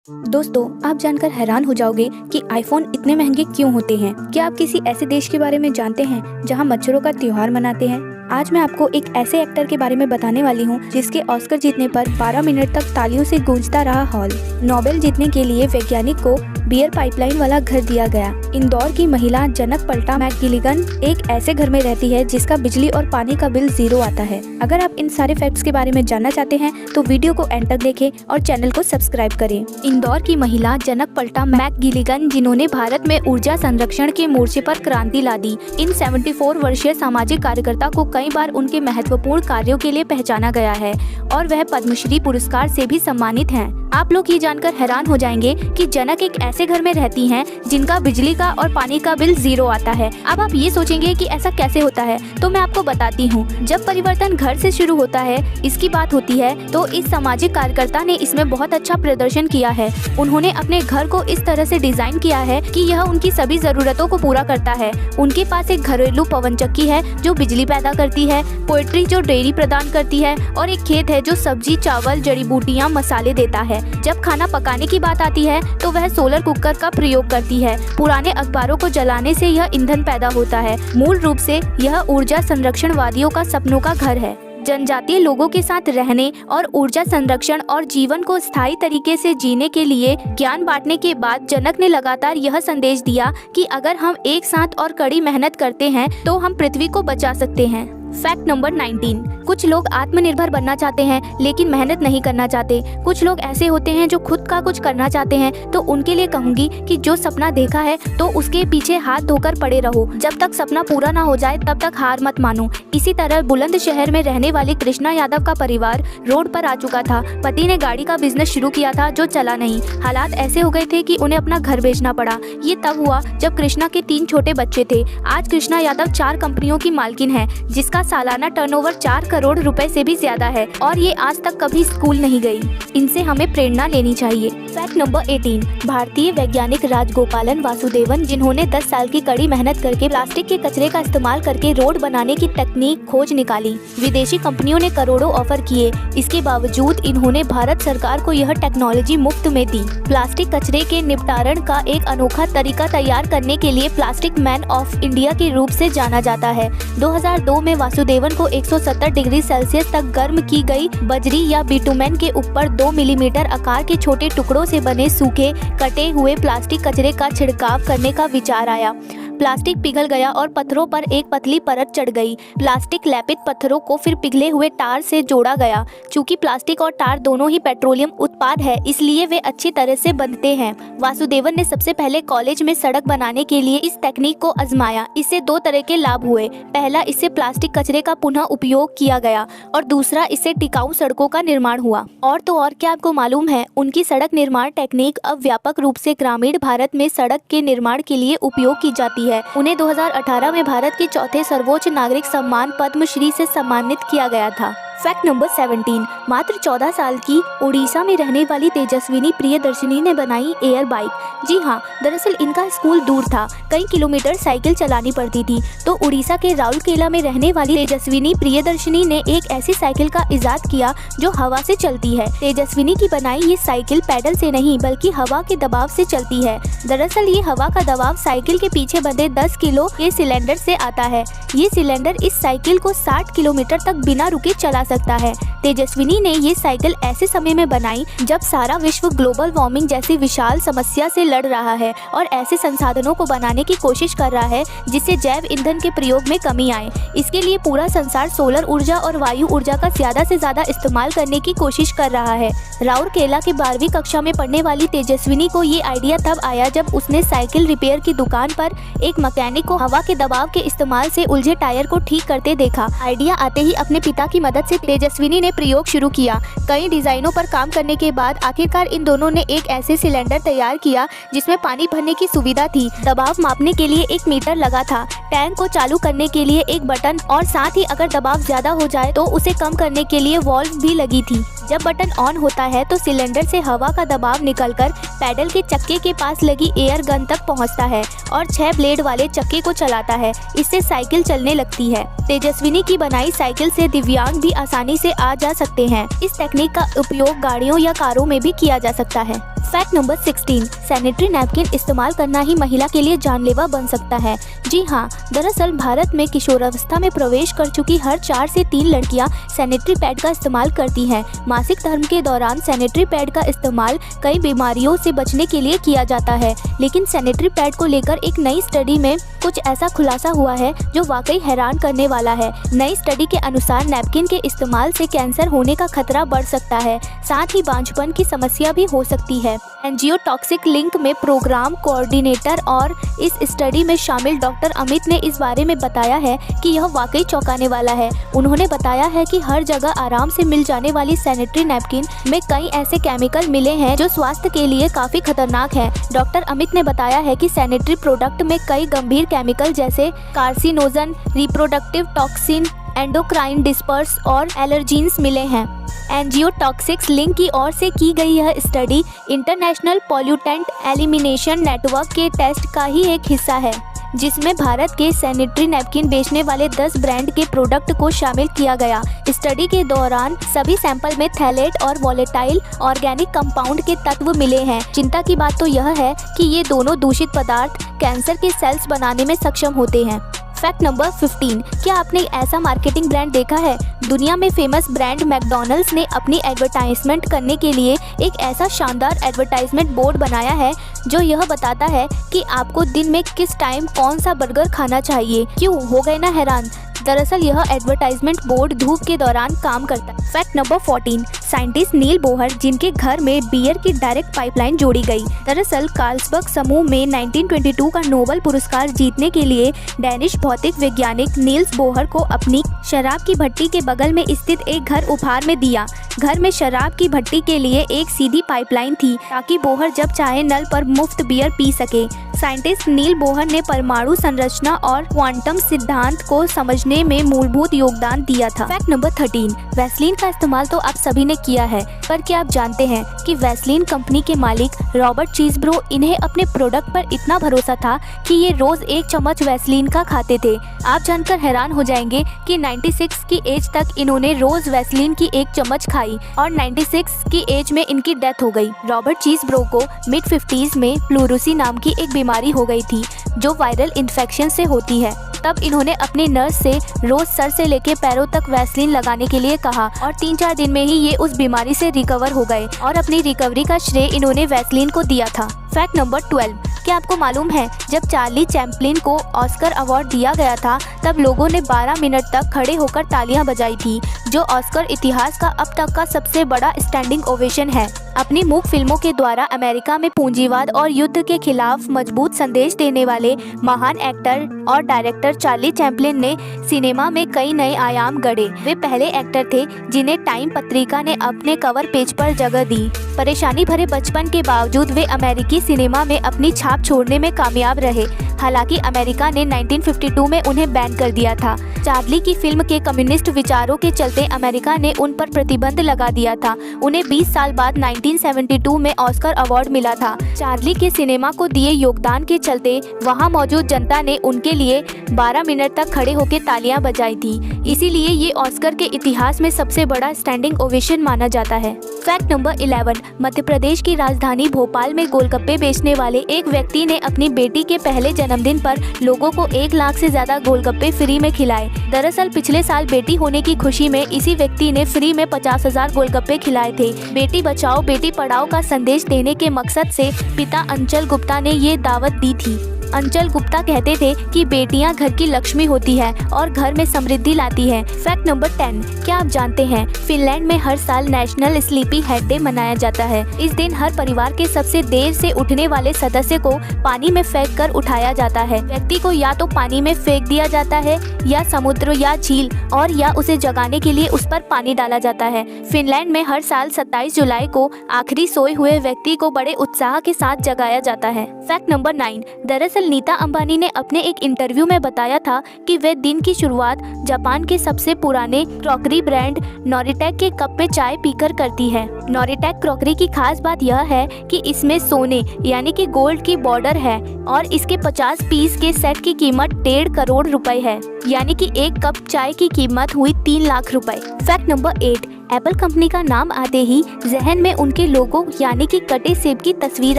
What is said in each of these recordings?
दोस्तों, आप जानकर हैरान हो जाओगे कि आईफोन इतने महंगे क्यों होते हैं। क्या आप किसी ऐसे देश के बारे में जानते हैं जहां मच्छरों का त्योहार मनाते हैं? आज मैं आपको एक ऐसे एक्टर के बारे में बताने वाली हूं जिसके ऑस्कर जीतने पर 12 मिनट तक तालियों से गूंजता रहा हॉल। नोबेल जीतने के लिए वैज्ञानिक को बियर पाइपलाइन वाला घर दिया गया। इंदौर की महिला जनक पल्टा मैकगिलिगन एक ऐसे घर में रहती है जिसका बिजली और पानी का बिल 0 आता है। अगर आप इन सारे फैक्ट्स के बारे में जानना चाहते हैं तो वीडियो को एंड तक देखें और चैनल को सब्सक्राइब करें। इंदौर की महिला जनक पल्टा मैकगिलिगन, जिन्होंने भारत में ऊर्जा संरक्षण के मोर्चे पर क्रांति ला दी। इन 74 वर्षीय सामाजिक कार्यकर्ता को कई बार उनके महत्वपूर्ण कार्यों के लिए पहचाना गया है और वह पद्मश्री पुरस्कार से भी सम्मानित हैं। आप लोग ये जानकर हैरान हो जाएंगे कि जनक एक ऐसे घर में रहती हैं जिनका बिजली का और पानी का बिल 0 आता है। अब आप ये सोचेंगे कि ऐसा कैसे होता है, तो मैं आपको बताती हूँ। जब परिवर्तन घर से शुरू होता है, इसकी बात होती है, तो इस सामाजिक कार्यकर्ता ने इसमें बहुत अच्छा प्रदर्शन किया है। उन्होंने अपने घर को इस तरह से डिजाइन किया है कि यह उनकी सभी जरूरतों को पूरा करता है। उनके पास एक घरेलू पवन चक्की है जो बिजली पैदा करती है, पोल्ट्री जो डेयरी प्रदान करती है और एक खेत है जो सब्जी, चावल, जड़ी बूटियां, मसाले देता है। जब खाना पकाने की बात आती है तो वह सोलर कुकर का प्रयोग करती है। पुराने अखबारों को जलाने से यह ईंधन पैदा होता है। मूल रूप से यह ऊर्जा संरक्षणवादियों का सपनों का घर है। जनजातीय लोगों के साथ रहने और ऊर्जा संरक्षण और जीवन को स्थायी तरीके से जीने के लिए ज्ञान बांटने के बाद जनक ने लगातार यह संदेश दिया कि अगर हम एक साथ और कड़ी मेहनत करते हैं तो हम पृथ्वी को बचा सकते हैं। Fact number 19। कुछ लोग आत्मनिर्भर बनना चाहते हैं लेकिन मेहनत नहीं करना चाहते। कुछ लोग ऐसे होते हैं जो खुद का कुछ करना चाहते हैं, तो उनके लिए कहूंगी कि जो सपना देखा है तो उसके पीछे हाथ धोकर पड़े रहो। जब तक सपना पूरा ना हो जाए तब तक हार मत मानो। इसी तरह बुलंदशहर में रहने वाली कृष्णा यादव का परिवार रोड पर आ चुका था। पति ने गाड़ी का बिजनेस शुरू किया था जो चला नहीं। हालात ऐसे हो गए थे कि उन्हें अपना घर बेचना पड़ा। ये तब हुआ जब कृष्णा के 3 छोटे बच्चे थे। आज कृष्णा यादव 4 कंपनियों की मालकिन है जिसका सालाना टर्नओवर 4 करोड़ रुपए से भी ज्यादा है और ये आज तक कभी स्कूल नहीं गई। इनसे हमें प्रेरणा लेनी चाहिए। Fact number 18। भारतीय वैज्ञानिक राजगोपालन वासुदेवन, जिन्होंने 10 साल की कड़ी मेहनत करके प्लास्टिक के कचरे का इस्तेमाल करके रोड बनाने की तकनीक खोज निकाली। विदेशी कंपनियों ने करोड़ों ऑफर किए, इसके बावजूद इन्होंने भारत सरकार को यह टेक्नोलॉजी मुफ्त में दी। प्लास्टिक कचरे के निपटारण का एक अनोखा तरीका तैयार करने के लिए प्लास्टिक मैन ऑफ इंडिया के रूप से जाना जाता है। 2002 में वासुदेवन को 170 डिग्री सेल्सियस तक गर्म की गई बजरी या बिटुमेन के ऊपर 2 मिलीमीटर आकार के छोटे टुकड़ों से बने सूखे कटे हुए प्लास्टिक कचरे का छिड़काव करने का विचार आया। प्लास्टिक पिघल गया और पत्थरों पर एक पतली परत चढ़ गई। प्लास्टिक लेपित पत्थरों को फिर पिघले हुए टार से जोड़ा गया। चूंकि प्लास्टिक और टार दोनों ही पेट्रोलियम उत्पाद है, इसलिए वे अच्छी तरह से बंधते हैं। वासुदेवन ने सबसे पहले कॉलेज में सड़क बनाने के लिए इस तकनीक को आजमाया। इससे 2 तरह के लाभ हुए। पहला, इससे प्लास्टिक कचरे का पुनः उपयोग किया गया और दूसरा, इससे टिकाऊ सड़कों का निर्माण हुआ। और तो और, क्या आपको मालूम है, उनकी सड़क निर्माण टेक्निक अब व्यापक रूप से ग्रामीण भारत में सड़क के निर्माण के लिए उपयोग की जाती है। उन्हें 2018 में भारत के 4थे सर्वोच्च नागरिक सम्मान पद्मश्री से सम्मानित किया गया था। Fact number 17। मात्र 14 साल की उड़ीसा में रहने वाली तेजस्विनी प्रियदर्शिनी ने बनाई एयर बाइक। जी हाँ, दरअसल इनका स्कूल दूर था, कई किलोमीटर साइकिल चलानी पड़ती थी, तो उड़ीसा के राउरकेला में रहने वाली तेजस्विनी प्रियदर्शिनी ने एक ऐसी साइकिल का इजाद किया जो हवा से चलती है। तेजस्विनी की बनाई ये साइकिल पैडल से नहीं बल्कि हवा के दबाव से चलती है। दरअसल ये हवा का दबाव साइकिल के पीछे बंधे 10 किलो के सिलेंडर से आता है। ये सिलेंडर इस साइकिल को 60 किलोमीटर तक बिना रुके चला सकता है। तेजस्विनी ने ये साइकिल ऐसे समय में बनाई जब सारा विश्व ग्लोबल वार्मिंग जैसी विशाल समस्या से लड़ रहा है और ऐसे संसाधनों को बनाने की कोशिश कर रहा है जिससे जैव ईंधन के प्रयोग में कमी आए। इसके लिए पूरा संसार सोलर ऊर्जा और वायु ऊर्जा का ज्यादा से ज्यादा इस्तेमाल करने की कोशिश कर रहा है। राउरकेला की 12वीं कक्षा में पढ़ने वाली तेजस्विनी को ये आइडिया तब आया जब उसने साइकिल रिपेयर की दुकान पर एक मैकेनिक को हवा के दबाव के इस्तेमाल से उलझे टायर को ठीक करते देखा। आइडिया आते ही अपने पिता की मदद से तेजस्विनी ने प्रयोग शुरू किया। कई डिजाइनों पर काम करने के बाद आखिरकार इन दोनों ने एक ऐसे सिलेंडर तैयार किया जिसमें पानी भरने की सुविधा थी, दबाव मापने के लिए एक मीटर लगा था, टैंक को चालू करने के लिए एक बटन और साथ ही अगर दबाव ज्यादा हो जाए तो उसे कम करने के लिए वॉल्व भी लगी थी। जब बटन ऑन होता है तो सिलेंडर से हवा का दबाव निकलकर पैडल के चक्के के पास लगी एयर गन तक पहुंचता है और 6 ब्लेड वाले चक्के को चलाता है। इससे साइकिल चलने लगती है। तेजस्विनी की बनाई साइकिल से दिव्यांग भी आसानी से आ जा सकते हैं। इस तकनीक का उपयोग गाड़ियों या कारों में भी किया जा सकता है। फैक्ट नंबर 16, सैनिटरी नैपकिन इस्तेमाल करना ही महिला के लिए जानलेवा बन सकता है। जी हाँ, दरअसल भारत में किशोरावस्था में प्रवेश कर चुकी हर 4 से 3 लड़कियां सैनिटरी पैड का इस्तेमाल करती हैं। मासिक धर्म के दौरान सैनिटरी पैड का इस्तेमाल कई बीमारियों से बचने के लिए किया जाता है, लेकिन सैनिटरी पैड को लेकर एक नई स्टडी में कुछ ऐसा खुलासा हुआ है जो वाकई हैरान करने वाला है। नई स्टडी के अनुसार नैपकिन के इस्तेमाल से कैंसर होने का खतरा बढ़ सकता है, साथ ही बांझपन की समस्या भी हो सकती है। एंजियोटॉक्सिक लिंक में प्रोग्राम कोऑर्डिनेटर और इस स्टडी में शामिल डॉक्टर अमित ने इस बारे में बताया है कि यह वाकई चौंकाने वाला है। उन्होंने बताया है कि हर जगह आराम से मिल जाने वाली सैनिटरी नैपकिन में कई ऐसे केमिकल मिले हैं जो स्वास्थ्य के लिए काफ़ी खतरनाक हैं। डॉक्टर अमित ने बताया है कि सैनिटरी प्रोडक्ट में कई गंभीर केमिकल जैसे carcinogen, reproductive toxin, endocrine disperse और एलर्जीन्स मिले हैं। एंजियोटॉक्सिक्स लिंक की ओर से की गई यह study international pollutant elimination network के टेस्ट का ही एक हिस्सा है, जिसमें भारत के सैनिटरी नैपकिन बेचने वाले 10 ब्रांड के प्रोडक्ट को शामिल किया गया। स्टडी के दौरान सभी सैंपल में थैलेट और वॉलेटाइल ऑर्गेनिक कंपाउंड के तत्व मिले हैं। चिंता की बात तो यह है कि ये दोनों दूषित पदार्थ कैंसर के सेल्स बनाने में सक्षम होते हैं। फैक्ट नंबर 15, क्या आपने ऐसा मार्केटिंग ब्रांड देखा है? दुनिया में फेमस ब्रांड मैकडॉनल्ड्स ने अपनी एडवर्टाइजमेंट करने के लिए एक ऐसा शानदार एडवर्टाइजमेंट बोर्ड बनाया है जो यह बताता है कि आपको दिन में किस टाइम कौन सा बर्गर खाना चाहिए। क्यों, हो गए ना हैरान? दरअसल यह एडवर्टाइजमेंट बोर्ड धूप के दौरान काम करता है। फैक्ट नंबर 14, साइंटिस्ट नील बोहर जिनके घर में बियर की डायरेक्ट पाइपलाइन जोड़ी गई। दरअसल कार्लसबर्ग समूह में 1922 का नोबेल पुरस्कार जीतने के लिए डैनिश भौतिक वैज्ञानिक नील्स बोहर को अपनी शराब की भट्टी के बगल में स्थित एक घर उपहार में दिया। घर में शराब की भट्टी के लिए एक सीधी पाइपलाइन थी ताकि बोहर जब चाहे नल पर मुफ्त बियर पी सके। साइंटिस्ट नील बोहर ने परमाणु संरचना और क्वांटम सिद्धांत को समझने में मूलभूत योगदान दिया था। फैक्ट नंबर 13, वैसलीन का इस्तेमाल तो आप सभी ने किया है, पर क्या आप जानते हैं कि वैसलीन कंपनी के मालिक रॉबर्ट चीज़ब्रो, इन्हें अपने प्रोडक्ट पर इतना भरोसा था कि ये रोज 1 चम्मच वैसलीन का खाते थे। आप जानकर हैरान हो जाएंगे कि 96 की एज तक इन्होंने रोज वैसलीन की 1 चम्मच खाई और 96 की एज में इनकी डेथ हो गई। रॉबर्ट चीज़ब्रो को मिड 50s में प्लूरूसी नाम की एक बीमारी हो गई थी जो वायरल इन्फेक्शन से होती है। तब इन्होंने अपने नर्स से रोज सर से लेकर पैरों तक वैसलीन लगाने के लिए कहा और 3-4 दिन में ही ये उस बीमारी से रिकवर हो गए और अपनी रिकवरी का श्रेय इन्होंने वैसलीन को दिया था। फैक्ट नंबर 12, क्या आपको मालूम है जब चार्ली चैपलिन को ऑस्कर अवार्ड दिया गया था तब लोगों ने 12 मिनट तक खड़े होकर तालियां बजाई थी, जो ऑस्कर इतिहास का अब तक का सबसे बड़ा स्टैंडिंग ओवेशन है। अपनी मूक फिल्मों के द्वारा अमेरिका में पूंजीवाद और युद्ध के खिलाफ मजबूत संदेश देने वाले महान एक्टर और डायरेक्टर चार्ली चैपलिन ने सिनेमा में कई नए आयाम गढ़े। वे पहले एक्टर थे जिन्हें टाइम पत्रिका ने अपने कवर पेज पर जगह दी। परेशानी भरे बचपन के बावजूद वे अमेरिकी सिनेमा में अपनी छाप छोड़ने में कामयाब रहे। हालांकि अमेरिका ने 1952 में उन्हें बैन कर दिया था। चार्ली की फिल्म के कम्युनिस्ट विचारों के चलते अमेरिका ने उन पर प्रतिबंध लगा दिया था। उन्हें 20 साल बाद 1972 में ऑस्कर अवार्ड मिला था। चार्ली के सिनेमा को दिए योगदान के चलते वहां मौजूद जनता ने उनके लिए 12 मिनट तक खड़े होकर तालियां बजाई थी। इसीलिए ये ऑस्कर के इतिहास में सबसे बड़ा स्टैंडिंग ओवेशन माना जाता है। फैक्ट नंबर 11, मध्य प्रदेश की राजधानी भोपाल में गोलगप्पे बेचने वाले एक व्यक्ति ने अपनी बेटी के पहले जन्मदिन पर लोगों को 1 लाख से ज्यादा गोलगप्पे फ्री में खिलाए। दरअसल पिछले साल बेटी होने की खुशी में इसी व्यक्ति ने फ्री में 50,000 गोलगप्पे खिलाए थे। बेटी बचाओ बेटी पढ़ाओ का संदेश देने के मकसद से पिता अंचल गुप्ता ने ये दावत दी थी। अंचल गुप्ता कहते थे कि बेटियां घर की लक्ष्मी होती है और घर में समृद्धि लाती है। फैक्ट नंबर 10, क्या आप जानते हैं फिनलैंड में हर साल नेशनल स्लीपी हेड डे मनाया जाता है। इस दिन हर परिवार के सबसे देर से उठने वाले सदस्य को पानी में फेंक कर उठाया जाता है। व्यक्ति को या तो पानी में फेंक दिया जाता है या समुद्र या झील और या उसे जगाने के लिए उस पर पानी डाला जाता है। फिनलैंड में हर साल 27 जुलाई को आखिरी सोए हुए व्यक्ति को बड़े उत्साह के साथ जगाया जाता है। फैक्ट नंबर 9, दरअसल नीता अंबानी ने अपने एक इंटरव्यू में बताया था कि वे दिन की शुरुआत जापान के सबसे पुराने क्रॉकरी ब्रांड नोरिटेक के कप में चाय पीकर करती है। नोरिटेक क्रॉकरी की खास बात यह है कि इसमें सोने यानी कि गोल्ड की बॉर्डर है और इसके 50 पीस के सेट की कीमत 1.5 करोड़ रुपए है, यानी कि एक कप चाय की कीमत हुई 3 लाख रुपए। फैक्ट नंबर 8, एप्पल कंपनी का नाम आते ही जहन में उनके लोगो यानी कि कटे सेब की तस्वीर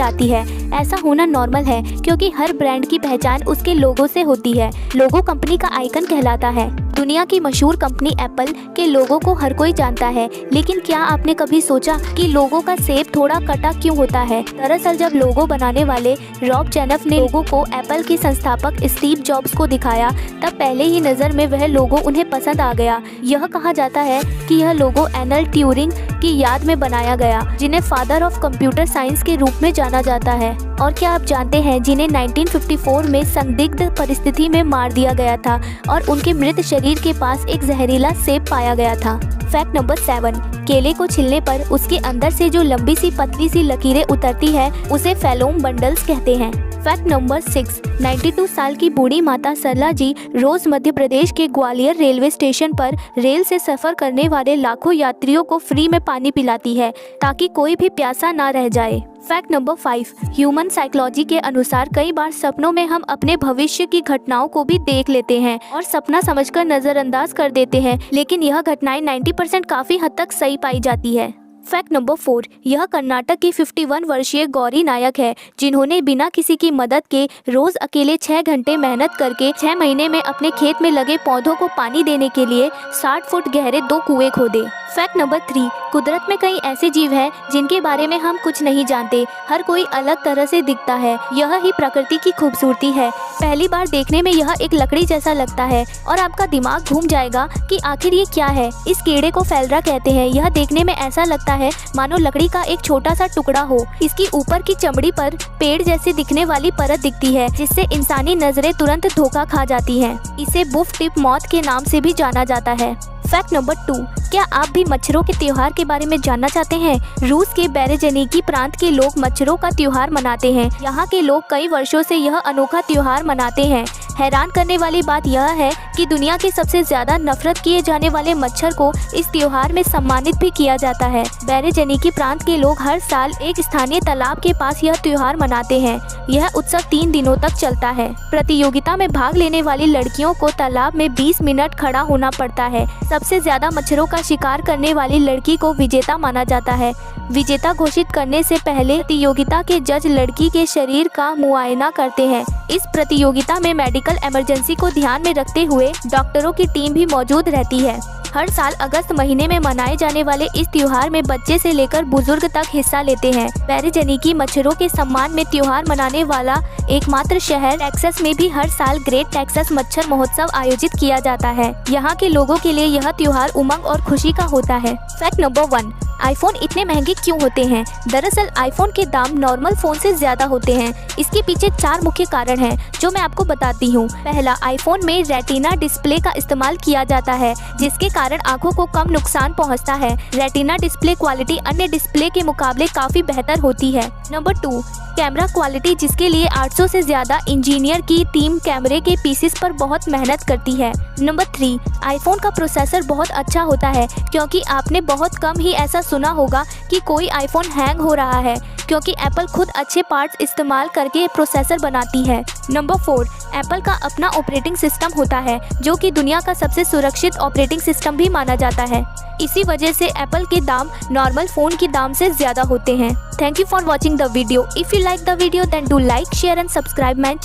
आती है। ऐसा होना नॉर्मल है क्योंकि हर ब्रांड की पहचान उसके लोगो से होती है। लोगो कंपनी का आइकन कहलाता है। दुनिया की मशहूर कंपनी एप्पल के लोगो को हर कोई जानता है, लेकिन क्या आपने कभी सोचा कि लोगो का सेब थोड़ा कटा क्यों होता है? दरअसल जब लोगो बनाने वाले रॉब जेनफ ने लोगो को एप्पल के संस्थापक स्टीव जॉब्स को दिखाया, तब पहले ही नज़र में वह लोगो उन्हें पसंद आ गया। यह कहा जाता है कि यह लोगो एलन ट्यूरिंग की याद में बनाया गया, जिन्हें फादर ऑफ कंप्यूटर साइंस के रूप में जाना जाता है। और क्या आप जानते हैं जिन्हें 1954 में संदिग्ध परिस्थिति में मार दिया गया था और उनके मृत शरीर के पास एक जहरीला सेब पाया गया था। फैक्ट नंबर 7, केले को छिलने पर उसके अंदर से जो लंबी सी पतली सी लकीरें उतरती है उसे फेलोम बंडल्स कहते हैं। फैक्ट नंबर 6, 92 साल की बूढ़ी माता सरला जी रोज मध्य प्रदेश के ग्वालियर रेलवे स्टेशन पर रेल से सफर करने वाले लाखों यात्रियों को फ्री में पानी पिलाती है ताकि कोई भी प्यासा ना रह जाए। फैक्ट नंबर 5, ह्यूमन साइकोलॉजी के अनुसार कई बार सपनों में हम अपने भविष्य की घटनाओं को भी देख लेते हैं और सपना समझकर नजरअंदाज कर देते हैं, लेकिन यह घटनाएं 90% काफी हद तक सही पाई जाती है। फैक्ट नंबर 4, यह कर्नाटक की 51 वर्षीय गौरी नायक है, जिन्होंने बिना किसी की मदद के रोज अकेले 6 घंटे मेहनत करके 6 महीने में अपने खेत में लगे पौधों को पानी देने के लिए 60 फुट गहरे 2 कुएं खोदे। फैक्ट नंबर 3, कुदरत में कई ऐसे जीव हैं जिनके बारे में हम कुछ नहीं जानते। हर कोई अलग तरह से दिखता है, यह ही प्रकृति की खूबसूरती है। पहली बार देखने में यह एक लकड़ी जैसा लगता है और आपका दिमाग घूम जाएगा कि आखिर ये क्या है। इस कीड़े को फेलरा कहते हैं। यह देखने में ऐसा लगता है मानो लकड़ी का एक छोटा सा टुकड़ा हो। इसकी ऊपर की चमड़ी पर पेड़ जैसे दिखने वाली परत दिखती है, जिससे इंसानी नजरें तुरंत धोखा खा जाती हैं। इसे बुफ टिप मॉथ के नाम से भी जाना जाता है। फैक्ट नंबर 2, क्या आप भी मच्छरों के त्योहार के बारे में जानना चाहते हैं? रूस के बेरेजनीकी प्रांत के लोग मच्छरों का त्योहार मनाते हैं। यहाँ के लोग कई वर्षों से यह अनोखा त्योहार मनाते हैं। हैरान करने वाली बात यह है कि दुनिया के सबसे ज्यादा नफरत किए जाने वाले मच्छर को इस त्योहार में सम्मानित भी किया जाता है। बेरेजनीकी प्रांत के लोग हर साल एक स्थानीय तालाब के पास यह त्योहार मनाते हैं। यह उत्सव 3 दिनों तक चलता है। प्रतियोगिता में भाग लेने वाली लड़कियों को तालाब में 20 मिनट खड़ा होना पड़ता है। सबसे ज्यादा मच्छरों का शिकार करने वाली लड़की को विजेता माना जाता है। विजेता घोषित करने से पहले प्रतियोगिता के जज लड़की के शरीर का मुआयना करते हैं। इस प्रतियोगिता में मेडिकल इमरजेंसी को ध्यान में रखते हुए डॉक्टरों की टीम भी मौजूद रहती है। हर साल अगस्त महीने में मनाए जाने वाले इस त्योहार में बच्चे से लेकर बुजुर्ग तक हिस्सा लेते हैं। बेरेजनीकी मच्छरों के सम्मान में त्योहार मनाने वाला एकमात्र शहर टेक्सास में भी हर साल ग्रेट टेक्सास मच्छर महोत्सव आयोजित किया जाता है। यहाँ के लोगों के लिए यह त्योहार उमंग और खुशी का होता है। फैक्ट नंबर 1, आईफोन इतने महंगे क्यों होते हैं? दरअसल आईफोन के दाम नॉर्मल फोन से ज्यादा होते हैं। इसके पीछे 4 मुख्य कारण हैं जो मैं आपको बताती हूँ। पहला, आईफोन में रेटिना डिस्प्ले का इस्तेमाल किया जाता है, जिसके कारण आंखों को कम नुकसान पहुँचता है। रेटिना डिस्प्ले क्वालिटी अन्य डिस्प्ले के मुकाबले काफी बेहतर होती है। नंबर 2, कैमरा क्वालिटी, जिसके लिए 800 से ज्यादा इंजीनियर की टीम कैमरे के पीसेस पर बहुत मेहनत करती है। नंबर 3, आईफोन का प्रोसेसर बहुत अच्छा होता है, क्योंकि आपने बहुत कम ही ऐसा सुना होगा कि कोई आईफोन हैंग हो रहा है, क्योंकि एप्पल खुद अच्छे पार्ट्स इस्तेमाल करके प्रोसेसर बनाती है। नंबर 4, एप्पल का अपना ऑपरेटिंग सिस्टम होता है, जो कि दुनिया का सबसे सुरक्षित ऑपरेटिंग सिस्टम भी माना जाता है। इसी वजह से एप्पल के दाम नॉर्मल फोन के दाम से ज्यादा होते हैं। Thank you for watching the video. If you like the video, then do like, share and subscribe my channel.